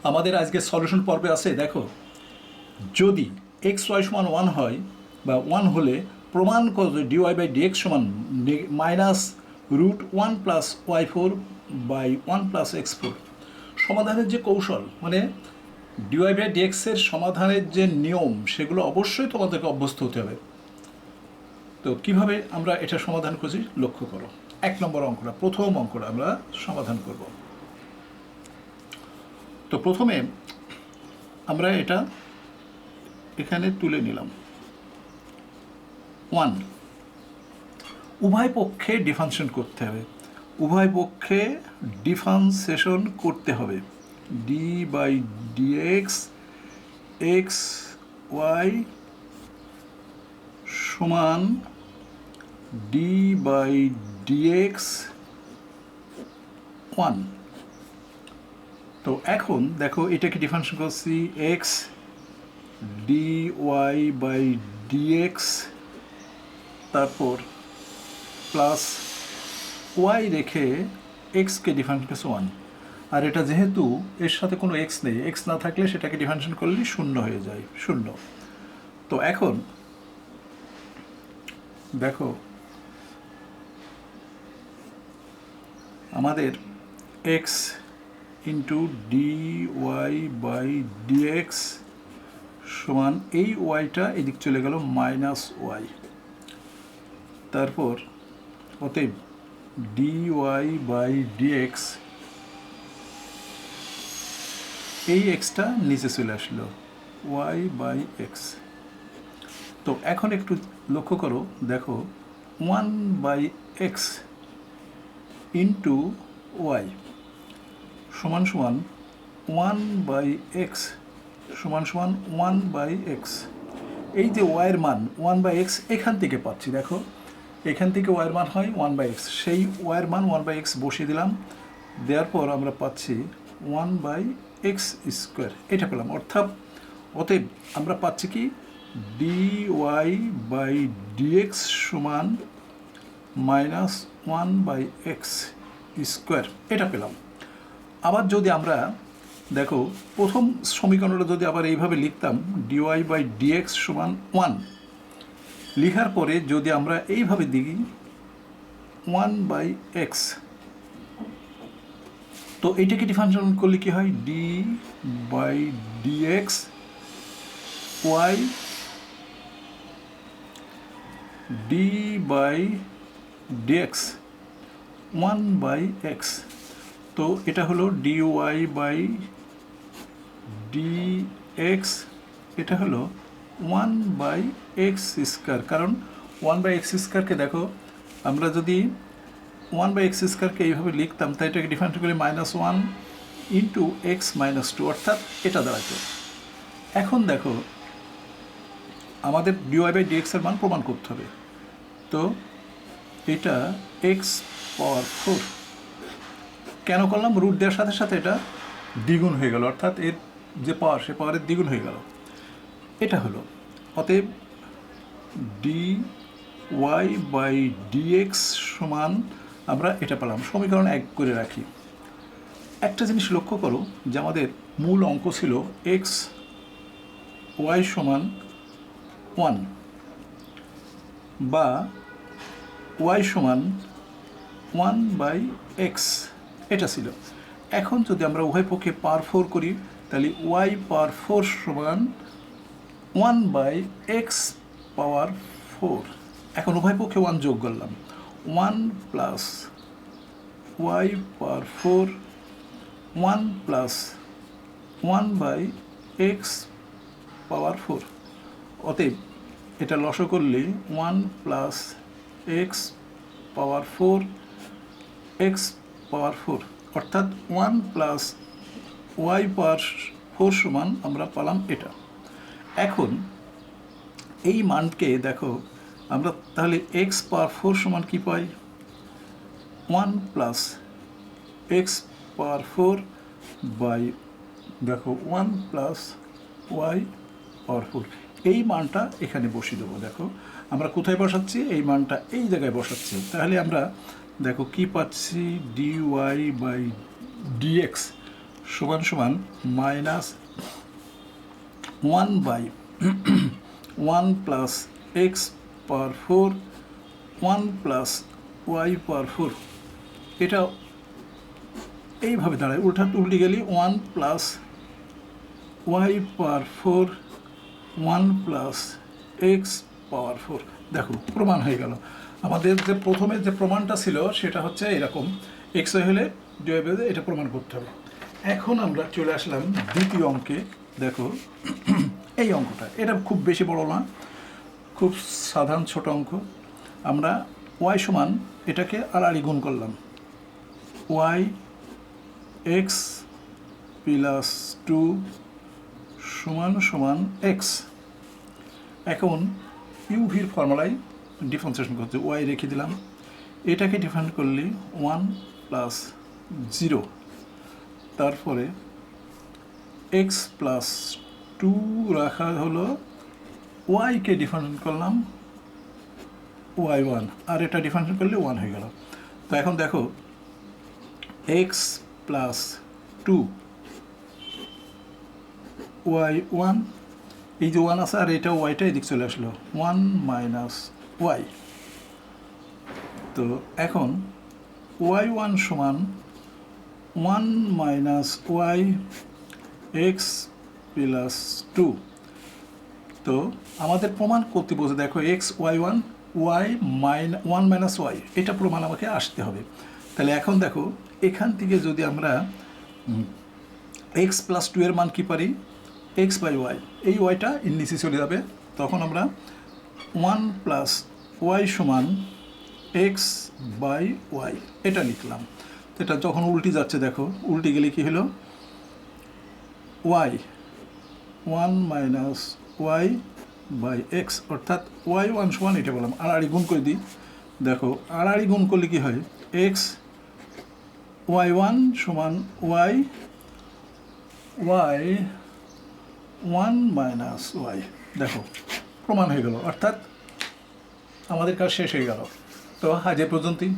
আমাদের আজকে সলিউশন পর্বে আছে। দেখো, যদি এক্স ওয়াই সমান ওয়ান হয় বা ওয়ান হলে প্রমাণ করো যে ডিওয়াই বাই ডিএক্স সমান minus root one plus Y four by one plus X four. সমাধানের যে কৌশল, মানে ডিওয়াই বাই ডিএক্সের সমাধানের যে নিয়ম, সেগুলো অবশ্যই তোমাদেরকে অভ্যস্ত হতে হবে। তো কিভাবে আমরা এটা সমাধান করছি লক্ষ্য করো। 1 নম্বর অঙ্কটা, প্রথম অঙ্কটা আমরা সমাধান করব। তো প্রথমে আমরা এটা এখানে তুলে নিলাম। 1, উভয় পক্ষে ডিফারেন্সিয়েশন করতে হবে। উভয় পক্ষে ডিফারেন্সিয়েশন করতে হবে। D by D X X Y সমান ডি বাই ডিএক্স 1। তো এখন দেখো, এটাকে ডিফারেন্সিয়েশন করছি X D Y by D X, তারপর প্লাস ওয়াই রেখে এক্সকে ডিফারেন্সিয়েশন করছি 1। আর এটা যেহেতু এর সাথে কোনো এক্স নেই, এক্স না থাকলে সেটাকে ডিফারেন্সিয়েশন করলে শূন্য হয়ে যায়, শূন্য। তো এখন দেখো, আমাদের X into D Y by D X সমান এই ওয়াইটা এদিক চলে গেল মাইনাস ওয়াই। তারপর অতএব ডি ওয়াই বাই ডিএক্স, এই এক্সটা নিচে চলে আসলো, ওয়াই বাই এক্স। তো এখন একটু লক্ষ্য করো, দেখো 1 বাই এক্স ইন্টু ওয়াই সমান সমান 1 বাই এক্স সমান সমান 1 বাই এক্স। এই যে ওয়াইয়ের মান 1 বাই এক্স এখান থেকে পাচ্ছি, দেখো এখান থেকে ওয়াইয়ের মান হয় 1 বাই এক্স, সেই ওয়াইয়ের মান 1 বাই এক্স বসিয়ে দিলাম, দেওয়ার পর আমরা পাচ্ছি 1 বাই এক্স স্কোয়ার, এটা পেলাম। অতএব আমরা পাচ্ছি কি, ডি ওয়াই বাই ডিএক্স সমান মাইনাস 1 বাই এক্স স্কোয়ার, এটা পেলাম। আবার যদি আমরা দেখো প্রথম সমীকরণটা যদি আবার এইভাবে লিখতাম, ডিওয়াই বাই ডিএক্স সমান 1, লিখার পরে যদি আমরা এইভাবে দিই 1 বাই এক্স, তো এইটাকে ডিফারেন্সিয়েশন করলে কি হয়, D by D X Y D by D X 1 by X. তো এটা হলো ডি ওয়াই বাই ডিএক্স, এটা হলো 1 বাই এক্স স্কোয়ার। কারণ 1 বাই এক্স স্কোয়ারকে দেখো, আমরা যদি 1 বাই এক্স স্কোয়ারকে এইভাবে লিখতাম, তাই এটাকে ডিফারেন্স করলে -1 ইন্টু এক্স মাইনাস 2, অর্থাৎ এটা দাঁড়াতো। এখন দেখো, আমাদের ডিওয়াই বাই ডিএক্সের মান প্রমাণ করতে হবে। তো এটা এক্স পাওয়ার 4 কেন করলাম, রুট দেওয়ার সাথে সাথে এটা দ্বিগুণ হয়ে গেল, অর্থাৎ এর যে পাওয়ার, সে পাওয়ারের দ্বিগুণ হয়ে গেল, এটা হলো। অতএব ডি ওয়াই বাই ডিএক্স সমান, আমরা এটা পেলাম। সমীকরণ 1 করে রাখি। একটা জিনিস লক্ষ্য করো, যে আমাদের মূল অঙ্ক ছিল এক্স ওয়াই সমান 1 বা ওয়াই সমান 1 বাই এক্স, এটা ছিল। এখন যদি আমরা উভয় পক্ষে পাওয়ার 4 করি, তাহলে ওয়াই পাওয়ার 4 সমান 1 বাই এক্স পাওয়ার 4। এখন উভয় পক্ষে 1 যোগ করলাম, 1 plus Y power 4 1 plus 1 by X power 4। অতএব এটা লস করলে 1 plus X power 4 X power 4, অর্থাৎ 1 প্লাস ওয়াই পাওয়ার 4 সমান আমরা পেলাম এটা। এখন এই মানকে দেখো, আমরা তাহলে এক্স পাওয়ার 4 সমান কি পাই, 1 প্লাস এক্স পাওয়ার 4 বাই, দেখো 1 প্লাস ওয়াই পাওয়ার 4, এই মানটা এখানে বসিয়ে দেবো। দেখো আমরা কোথায় বসাচ্ছি, এই মানটা এই জায়গায় বসাচ্ছি। তাহলে আমরা দেখো কি পাচ্ছি, ডি ওয়াই বাই ডিএক্স সমান সমান minus 1/1 plus X power 4 1 plus Y power 4। এটা এইভাবে দাঁড়ায়, উল্টি গেলে 1 plus Y power 4 1 plus X power 4। দেখো প্রমাণ হয়ে গেল। আমাদের যে প্রথমে যে প্রমাণটা ছিল সেটা হচ্ছে এরকম, এক্স ওয়াই হলে ডিভাইড এটা প্রমাণ করতে হবে। এখন আমরা চলে আসলাম দ্বিতীয় অঙ্কে। দেখো এই অঙ্কটা, এটা খুব বেশি বড় না, খুব সাধারণ ছোট অঙ্ক। আমরা ওয়াই সমান এটাকে আড়াআড়ি গুণ করলাম, ওয়াই এক্স প্লাস 2 সমান সমান এক্স। এখন ইউভির ফর্মুলায় ডিফারেন্সিয়েশন করতে ওয়াই রেখে দিলাম, এটাকে ডিফারেন্ট করলে 1 প্লাস 0, তারপরে এক্স প্লাস 2 রাখা হলো, ওয়াইকে ডিফারেন্ট করলাম ওয়াই 1, আর এটা ডিফারেন্ট করলে 1 হয়ে গেল। তো এখন দেখো এক্স প্লাস 2 ওয়াই 1, এই যে 1 আছে আর এটা ওয়াইটা এদিক চলে আসলো, 1 মাইনাস ওয়াই। তো এখন ওয়াই 1 সমান 1 মাইনাস ওয়াই এক্স প্লাস 2। তো আমাদের প্রমাণ করতে বলছে, দেখো X Y 1 Y 1 minus Y, এটা প্রমাণ আমাকে আসতে হবে। তাহলে এখন দেখো এখান থেকে যদি আমরা এক্স প্লাস 2 এর মান কী পারি, এক্স বাই ওয়াই, এই ওয়াইটা এর নিচে চলে যাবে, তখন আমরা 1 প্লাস ওয়াই সমান এক্স বাই ওয়াই এটা লিখলাম। এটা যখন উল্টি যাচ্ছে, দেখো উল্টি গেলে কী হলো, Y 1 minus Y by X, অর্থাৎ ওয়াই 1 সমান এটা বললাম, আড়াআড়ি গুণ করে দিই। দেখো আড়াআড়ি গুণ করলে কী হয়, এক্স ওয়াই 1 সমান ওয়াই 1 মাইনাস ওয়াই। দেখো প্রমাণ হয়ে গেল, অর্থাৎ আমাদের কাজ শেষ হয়ে গেল। তো আজ এ পর্যন্তই।